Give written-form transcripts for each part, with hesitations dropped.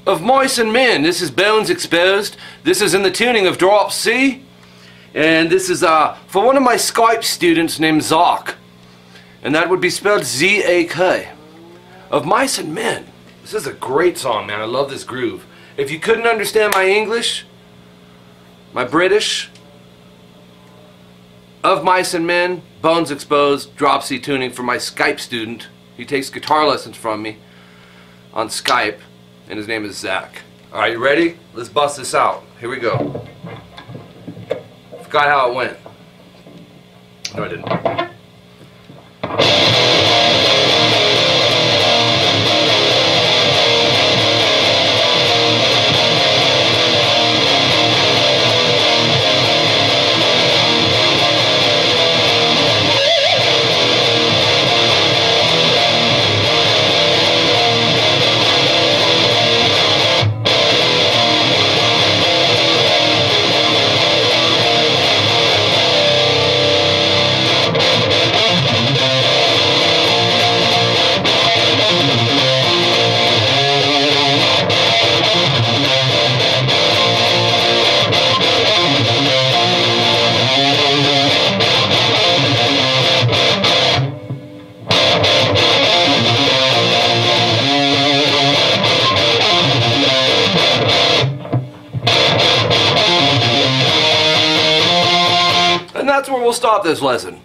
of mice and men. This is Bones Exposed. This is in the tuning of drop C. And this is for one of my Skype students named Zach. And that would be spelled Z-A-K. Of Mice and Men. This is a great song, man. I love this groove. If you couldn't understand my English, my British, Of Mice and Men, Bones Exposed, drop C tuning for my Skype student. He takes guitar lessons from me on Skype, and his name is Zach. Alright, you ready? Let's bust this out. Here we go. Forgot how it went. No, I didn't. That's where we'll stop this lesson.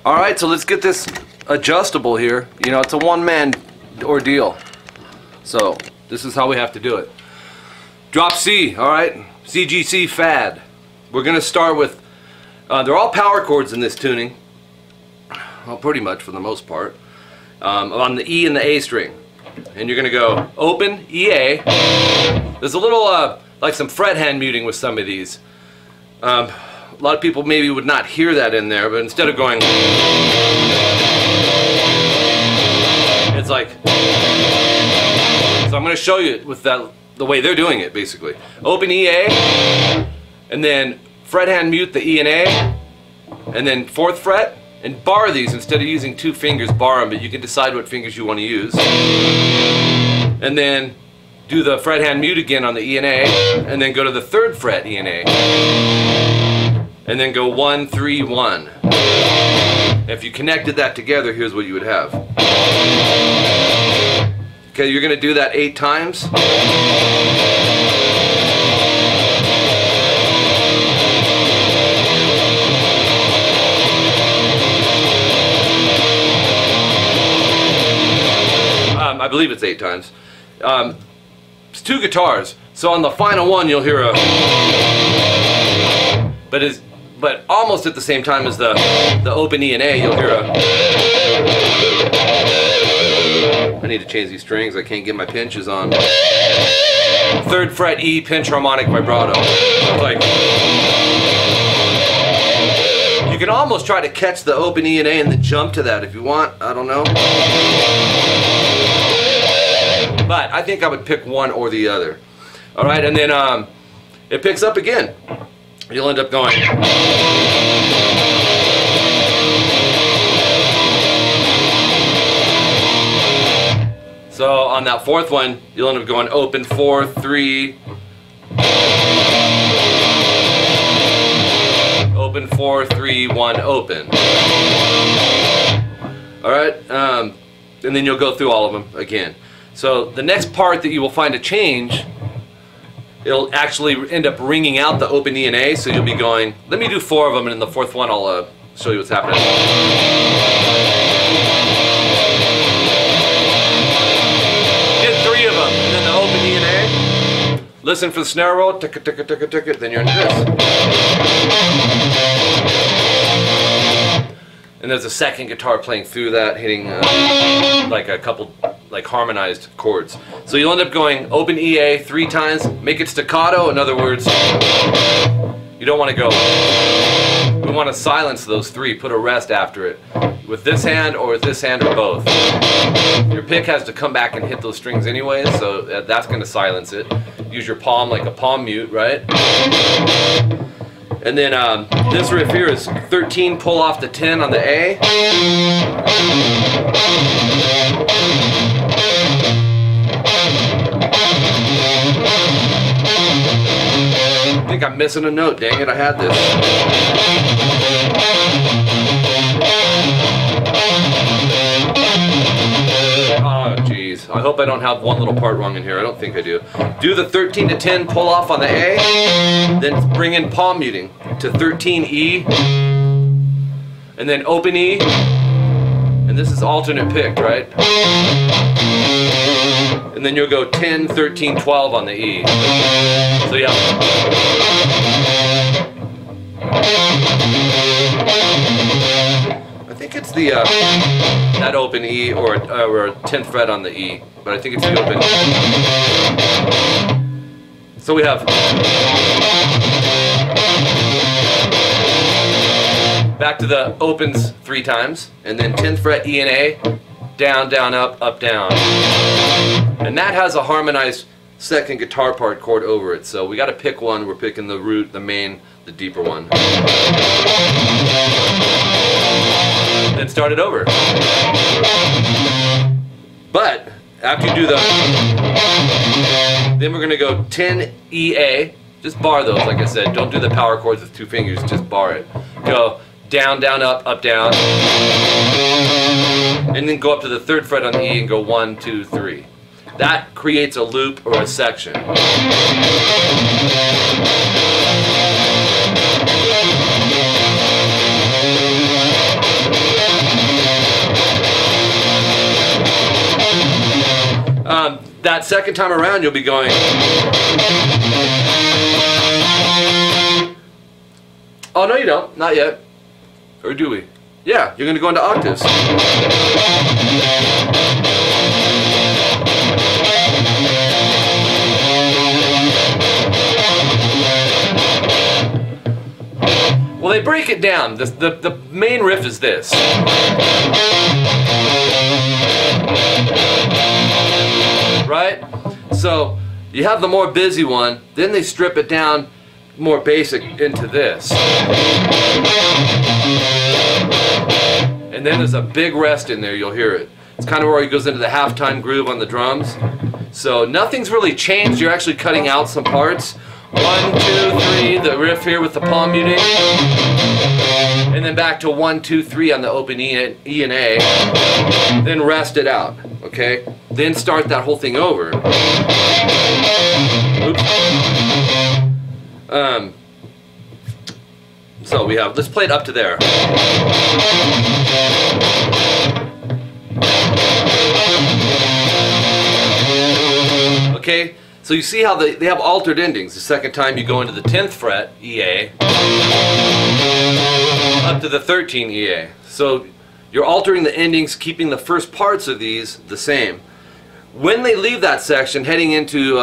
Alright, so let's get this adjustable here. You know, it's a one-man ordeal. So, this is how we have to do it. Drop C, alright? CGC fad. We're going to start with, they're all power chords in this tuning. Well, pretty much for the most part. On the E and the A string. And you're going to go open, EA. There's a little, like some fret hand muting with some of these. A lot of people maybe would not hear that in there, but instead of going, it's like, so I'm going to show you with that, the way they're doing it basically. Open EA, and then fret hand mute the E and A, and then 4th fret, and bar these instead of using 2 fingers, bar them, but you can decide what fingers you want to use. And then do the fret hand mute again on the E and A, and then go to the 3rd fret E and A. And then go 1, 3, 1. If you connected that together, here's what you would have. Okay, you're going to do that 8 times. I believe it's 8 times. It's 2 guitars, so on the final one you'll hear a, but almost at the same time as the open E and A, you'll hear a. I need to change these strings. I can't get my pinches on. 3rd fret E pinch harmonic vibrato. Like, you can almost try to catch the open E and A and then jump to that if you want. I don't know. But I think I would pick one or the other. All right, and then it picks up again. You'll end up going. So on that 4th one, you'll end up going open 4, 3, open 4, 3, 1, open. All right, and then you'll go through all of them again. So the next part that you will find a change, it'll actually end up ringing out the open E and A, so you'll be going, let me do 4 of them, and in the 4th one I'll show you what's happening. Get 3 of them, and then the open E and A. Listen for the snare roll, tick it, tick it, tick it, tick it, then you're into this. And there's a 2nd guitar playing through that, hitting like a couple like harmonized chords. So you'll end up going open EA 3 times, make it staccato. In other words, you don't want to go. We want to silence those 3, put a rest after it. With this hand or with this hand or both. Your pick has to come back and hit those strings anyways, so that's going to silence it. Use your palm like a palm mute, right? And then this riff here is 13, pull off the 10 on the A. think I'm missing a note. Dang it, I had this. Oh, jeez. I hope I don't have one little part wrong in here. I don't think I do. Do the 13 to 10 pull off on the A, then bring in palm muting to 13 E, and then open E, and this is alternate picked, right? And then you'll go 10, 13, 12 on the E. So yeah. I think it's the that open E or 10th fret on the E, but I think it's the open. So we have back to the opens 3 times, and then 10th fret E and A, down, down, up, down. And that has a harmonized second guitar part chord over it. So we got to pick one. We're picking the root, the main, the deeper one. Then start it over. But after you do the, then we're going to go 10 EA. Just bar those, like I said. Don't do the power chords with 2 fingers. Just bar it. Go down, down, up, down. And then go up to the 3rd fret on the E and go 1, 2, 3. That creates a loop or a section. That second time around you'll be going. Oh no you don't, not yet. Or do we? Yeah, you're going to go into octaves. Well, they break it down. The main riff is this. Right? So you have the more busy one, then they strip it down more basic into this. And then there's a big rest in there, you'll hear it. It's kind of where he goes into the halftime groove on the drums. So nothing's really changed, you're actually cutting out some parts. 1, 2, 3, the riff here with the palm muting. And then back to 1, 2, 3 on the open E and A. Then rest it out, okay? Then start that whole thing over. Oops. So we have, let's play it up to there. Okay, so you see how they have altered endings. The second time you go into the 10th fret, EA, up to the 13 EA. So you're altering the endings, keeping the first parts of these the same. When they leave that section, heading into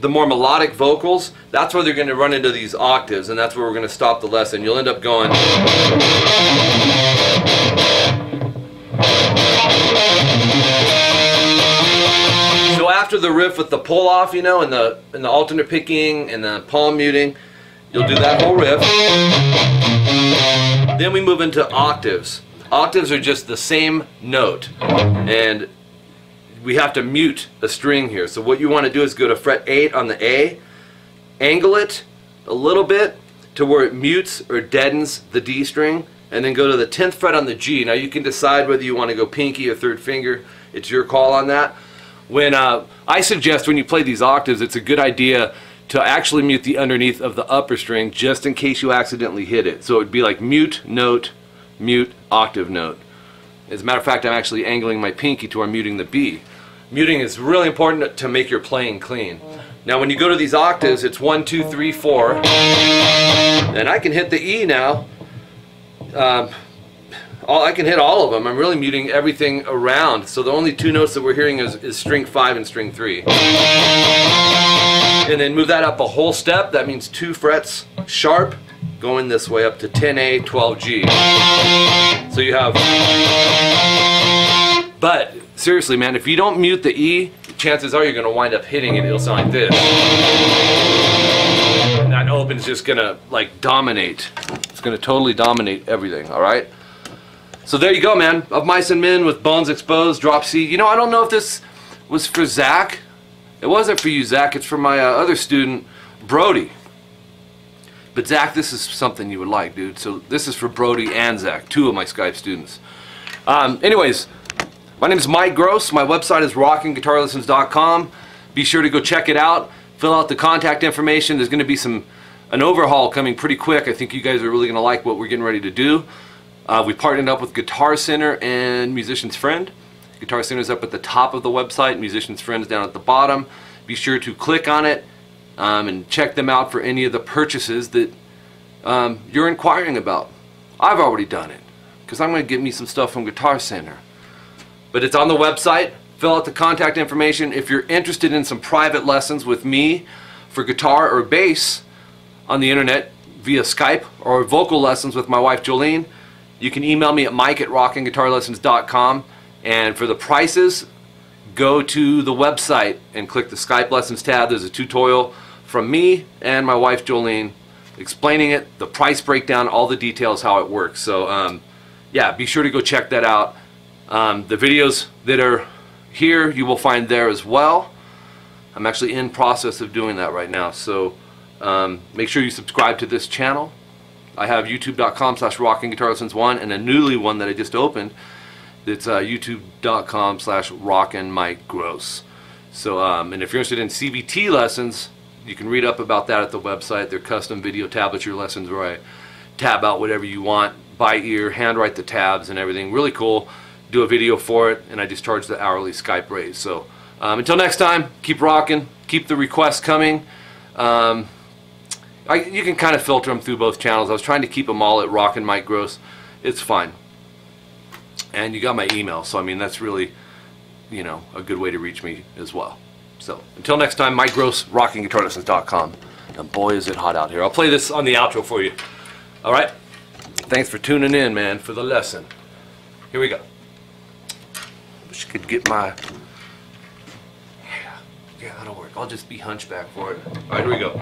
the more melodic vocals, that's where they're going to run into these octaves, and that's where we're going to stop the lesson. You'll end up going. So after the riff with the pull off, you know, and the alternate picking and the palm muting, you'll do that whole riff. Then we move into octaves. Octaves are just the same note, and we have to mute a string here. So what you want to do is go to fret 8 on the A, angle it a little bit to where it mutes or deadens the D string, and then go to the 10th fret on the G. Now you can decide whether you want to go pinky or 3rd finger. It's your call on that. When I suggest when you play these octaves, it's a good idea to actually mute the underneath of the upper string just in case you accidentally hit it. So it would be like mute, note, mute, octave, note. As a matter of fact, I'm actually angling my pinky to where I'm muting the B. Muting is really important to make your playing clean. Now when you go to these octaves, it's 1, 2, 3, 4. And I can hit the E now. I can hit all of them. I'm really muting everything around. So the only 2 notes that we're hearing is string 5 and string 3. And then move that up a whole step. That means 2 frets sharp going this way up to 10A, 12G. So you have... But seriously, man, if you don't mute the E, chances are you're going to wind up hitting it. It'll sound like this. And that open's just going to like dominate. It's going to totally dominate everything, alright? So there you go, man. Of Mice and Men with Bones Exposed, drop C. You know, I don't know if this was for Zach. It wasn't for you, Zach. It's for my other student, Brody. But Zach, this is something you would like, dude. So this is for Brody and Zach, 2 of my Skype students. Anyways, my name is Mike Gross. My website is rockinguitarlessons.com. Be sure to go check it out. Fill out the contact information. There's going to be an overhaul coming pretty quick. I think you guys are really going to like what we're getting ready to do. We partnered up with Guitar Center and Musician's Friend. Guitar Center is up at the top of the website. Musician's Friend is down at the bottom. Be sure to click on it and check them out for any of the purchases that you're inquiring about. I've already done it because I'm going to get me some stuff from Guitar Center. But it's on the website. Fill out the contact information. If you're interested in some private lessons with me for guitar or bass on the internet via Skype, or vocal lessons with my wife Jolene, you can email me at mike@rockinguitarlessons.com. And for the prices, go to the website and click the Skype Lessons tab. There's a tutorial from me and my wife Jolene explaining it, the price breakdown, all the details, how it works. So yeah, be sure to go check that out. The videos that are here you will find there as well. I'm actually in process of doing that right now, so make sure you subscribe to this channel. I have youtube.com/rockinguitarlessons1 and a newly one that I just opened. It's youtube.com/rockinmikegross. So and if you're interested in CVT lessons, you can read up about that at the website. They're custom video tablature lessons where I tab out whatever you want by ear, handwrite the tabs and everything. Really cool. Do a video for it, and I just charge the hourly Skype rate. So until next time, keep rocking, keep the requests coming. You can kind of filter them through both channels. I was trying to keep them all at Rockin' Mike Gross. It's fine. And you got my email, so I mean that's really, you know, a good way to reach me as well. So until next time, Mike Gross, rockinguitarlessons.com. And boy is it hot out here. I'll play this on the outro for you. Alright? Thanks for tuning in, man, for the lesson. Here we go. Wish I could get my... Yeah, that'll work. I'll just be hunchback for it. Alright, here we go.